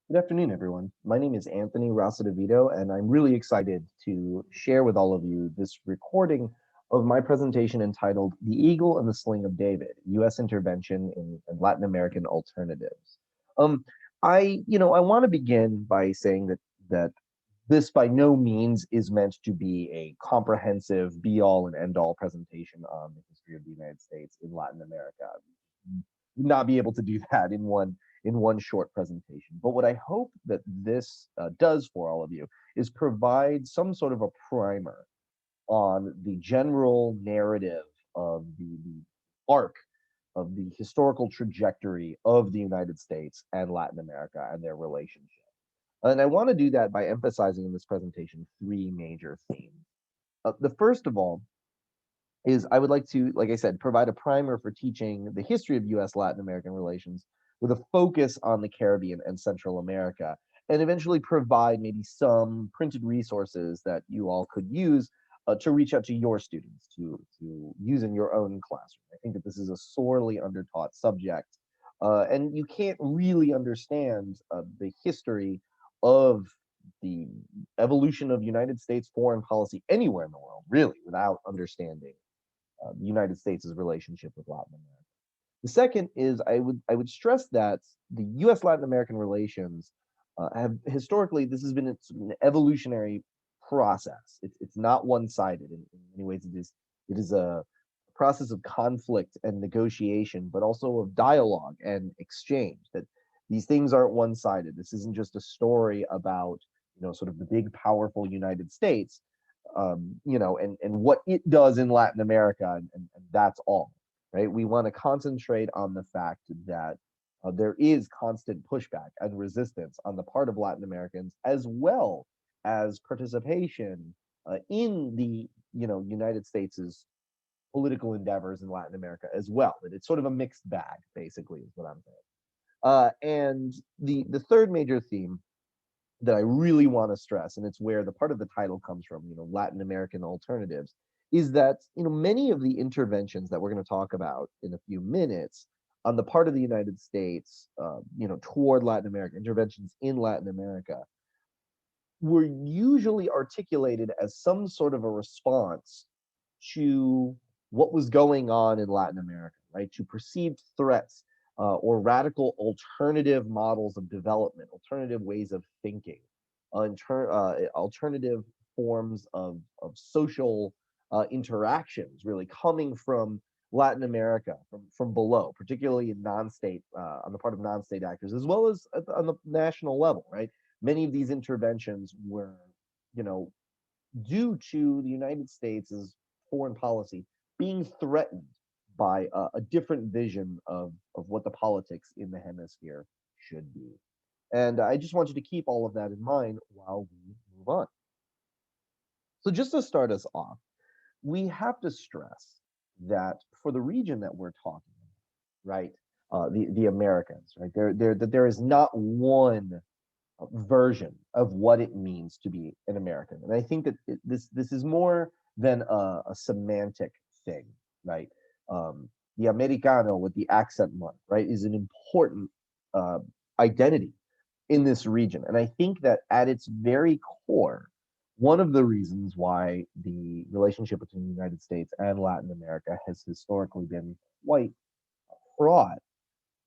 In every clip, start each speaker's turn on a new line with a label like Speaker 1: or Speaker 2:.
Speaker 1: Good afternoon, everyone. My name is Anthony Rosadovito, and I'm really excited to share with all of you this recording of my presentation entitled The Eagle and the Sling of David, U.S. Intervention in Latin American Alternatives. Um, I want to begin by saying that this by no means is meant to be a comprehensive be-all and end-all presentation on the history of the United States in Latin America. Would not be able to do that in one short presentation. But what I hope that this does for all of you is provide some sort of a primer on the general narrative of the arc of the historical trajectory of the United States and Latin America and their relationship. And I want to do that by emphasizing in this presentation three major themes. The first of all is I would like to, like I said, provide a primer for teaching the history of US Latin American relations with a focus on the Caribbean and Central America, and eventually provide maybe some printed resources that you all could use to reach out to your students to use in your own classroom. I think that this is a sorely undertaught subject, and you can't really understand the history of the evolution of United States foreign policy anywhere in the world, really, without understanding the United States' relationship with Latin America. The second is I would stress that the U.S. Latin American relations have historically this has been an evolutionary process. It's not one sided in many ways. It is a process of conflict and negotiation, but also of dialogue and exchange. That these things aren't one sided. This isn't just a story about sort of the big powerful United States, and what it does in Latin America, and that's all, right? We want to concentrate on the fact that there is constant pushback and resistance on the part of Latin Americans, as well as participation in the United States's political endeavors in Latin America as well. That it's sort of a mixed bag, basically, is what I'm saying. And the third major theme that I really want to stress, and it's where the part of the title comes from, Latin American alternatives, is that many of the interventions that we're going to talk about in a few minutes on the part of the United States, toward Latin America, interventions in Latin America, were usually articulated as some sort of a response to what was going on in Latin America, right? To perceived threats or radical alternative models of development, alternative ways of thinking, alternative forms of social interactions, really coming from Latin America, from below, particularly in non-state, on the part of non-state actors, as well as on the national level, right? Many of these interventions were, you know, due to the United States' foreign policy being threatened by a different vision of what the politics in the hemisphere should be. And I just want you to keep all of that in mind while we move on. So, just to start us off, we have to stress that for the region that we're talking about, right, the Americans, right, there is not one version of what it means to be an American. And I think that this is more than a semantic thing, right? The Americano with the accent mark, right, is an important uh, identity in this region. And I think that at its very core, one of the reasons why the relationship between the United States and Latin America has historically been quite fraught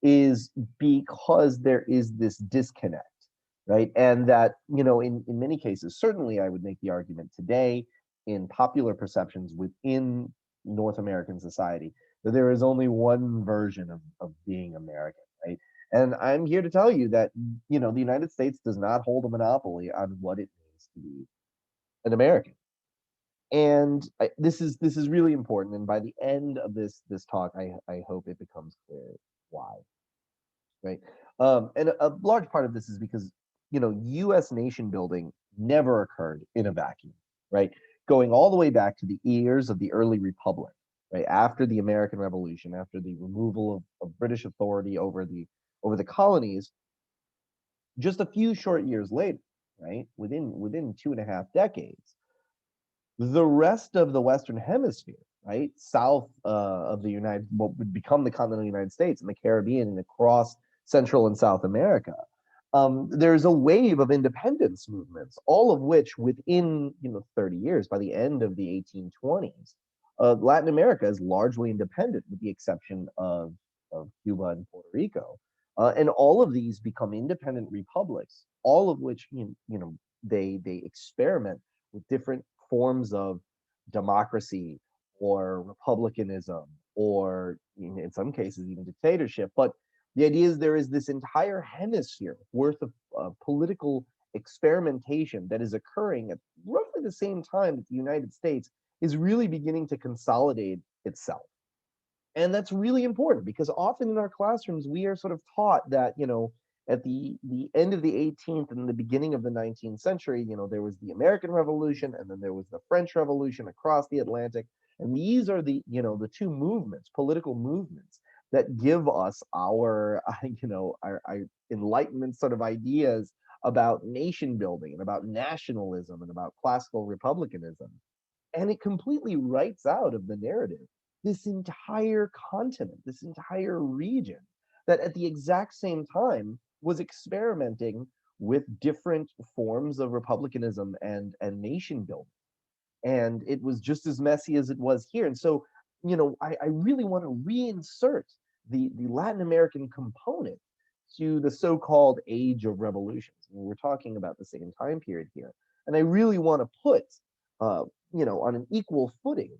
Speaker 1: is because there is this disconnect, right? And that, in many cases, certainly I would make the argument today in popular perceptions within North American society that there is only one version of being American, right? And I'm here to tell you that, the United States does not hold a monopoly on what it means to be an American. And this is really important. And by the end of this talk, I hope it becomes clear why, right? And a large part of this is because U.S. nation building never occurred in a vacuum, right? Going all the way back to the years of the early republic, right after the American Revolution, after the removal of British authority over the colonies, just a few short years later, right, within 2.5 decades, the rest of the Western Hemisphere, right, south of the what would become the continental United States and the Caribbean and across Central and South America, there's a wave of independence movements, all of which within 30 years, by the end of the 1820s, Latin America is largely independent, with the exception of Cuba and Puerto Rico. And all of these become independent republics, all of which they experiment with different forms of democracy or republicanism or in some cases even dictatorship. But the idea is there is this entire hemisphere worth of political experimentation that is occurring at roughly the same time that the United States is really beginning to consolidate itself. And that's really important because often in our classrooms, we are sort of taught that, at the end of the 18th and the beginning of the 19th century, there was the American Revolution and then there was the French Revolution across the Atlantic. And these are the two movements, political movements that give us our, our Enlightenment sort of ideas about nation building and about nationalism and about classical republicanism. And it completely writes out of the narrative this entire continent, this entire region that at the exact same time was experimenting with different forms of republicanism and nation building. And it was just as messy as it was here. And so, I really want to reinsert the Latin American component to the so-called age of revolutions. We're talking about the same time period here. And I really want to put, on an equal footing,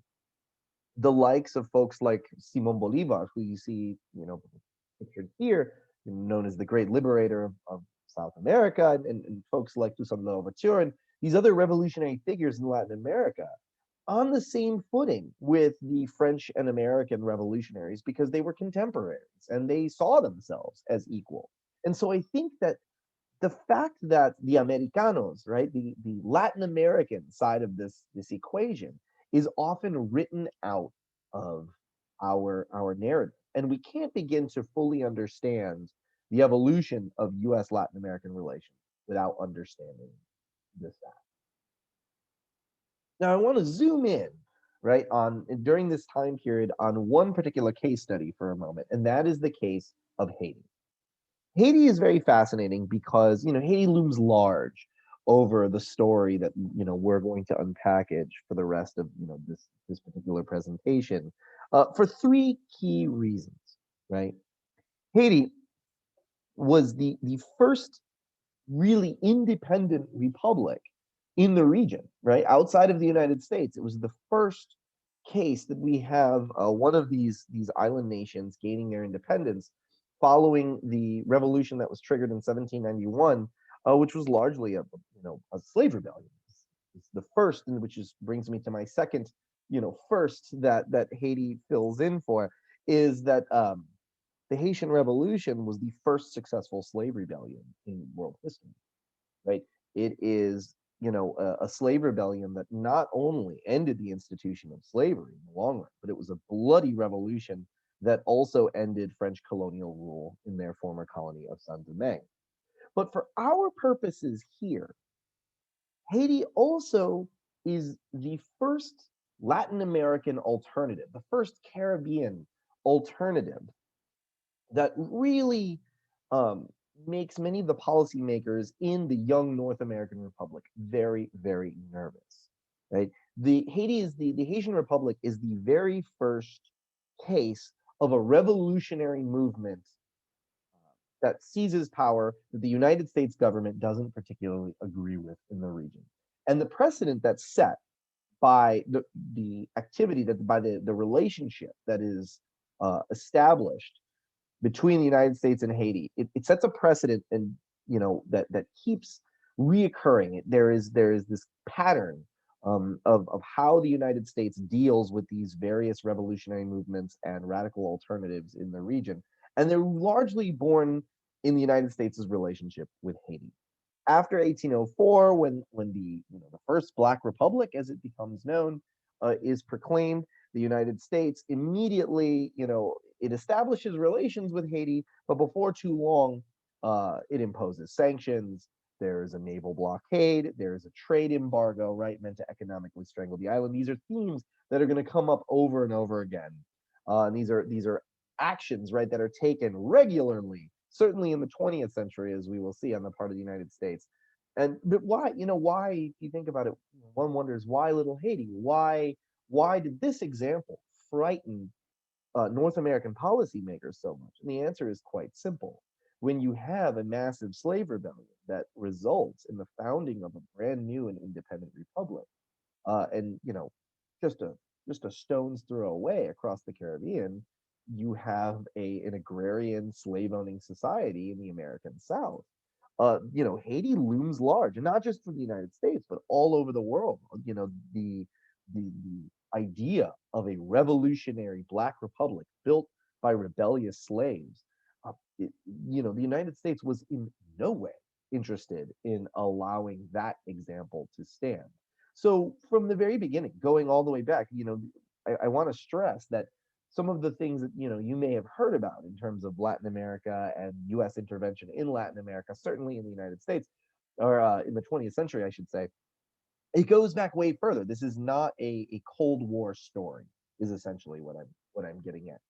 Speaker 1: the likes of folks like Simon Bolivar, who you see, pictured here, known as the great liberator of South America, and folks like Toussaint Louverture, and these other revolutionary figures in Latin America, on the same footing with the French and American revolutionaries because they were contemporaries and they saw themselves as equal. And so I think that the fact that the Americanos, right, the Latin American side of this equation is often written out of our narrative. And we can't begin to fully understand the evolution of US Latin American relations without understanding this fact. Now I want to zoom in, right, on during this time period on one particular case study for a moment, and that is the case of Haiti. Haiti is very fascinating because Haiti looms large over the story that we're going to unpackage for the rest of this particular presentation for three key reasons. Right, Haiti was the first really independent republic in the region. Right, outside of the United States, it was the first case that we have one of these island nations gaining their independence following the revolution that was triggered in 1791, which was largely a slave rebellion. It's the first, and which brings me to my second, first that Haiti fills in for, is that the Haitian Revolution was the first successful slave rebellion in world history. Right, it is a slave rebellion that not only ended the institution of slavery in the long run, but it was a bloody revolution that also ended French colonial rule in their former colony of Saint-Domingue. But for our purposes here, Haiti also is the first Latin American alternative, the first Caribbean alternative that really makes many of the policymakers in the young North American Republic very, very nervous. Right? The Haitian Republic is the very first case of a revolutionary movement that seizes power that the United States government doesn't particularly agree with in the region. And the precedent that's set by the activity, that by the relationship that is established between the United States and Haiti, it sets a precedent, and that keeps reoccurring. There is this pattern of how the United States deals with these various revolutionary movements and radical alternatives in the region, and they're largely born in the United States' relationship with Haiti. After 1804, when the first Black Republic, as it becomes known, is proclaimed, the United States immediately, it establishes relations with Haiti, but before too long, it imposes sanctions. There's a naval blockade. There's a trade embargo, right, meant to economically strangle the island. These are themes that are going to come up over and over again, and these are actions, right, that are taken regularly certainly in the 20th century, as we will see on the part of the United States. And but why, why, if you think about it, one wonders why little Haiti? Why did this example frighten North American policymakers so much? And the answer is quite simple. When you have a massive slave rebellion that results in the founding of a brand new and independent republic, and just a just a stone's throw away across the Caribbean, you have an agrarian slave owning society in the American South. Haiti looms large, and not just for the United States, but all over the world. The idea of a revolutionary Black republic built by rebellious slaves, it, the United States was in no way interested in allowing that example to stand. So from the very beginning, going all the way back, I want to stress that some of the things that you may have heard about in terms of Latin America and U.S. intervention in Latin America, certainly in the United States, or in the 20th century, I should say, it goes back way further. This is not a Cold War story, is essentially what I'm getting at.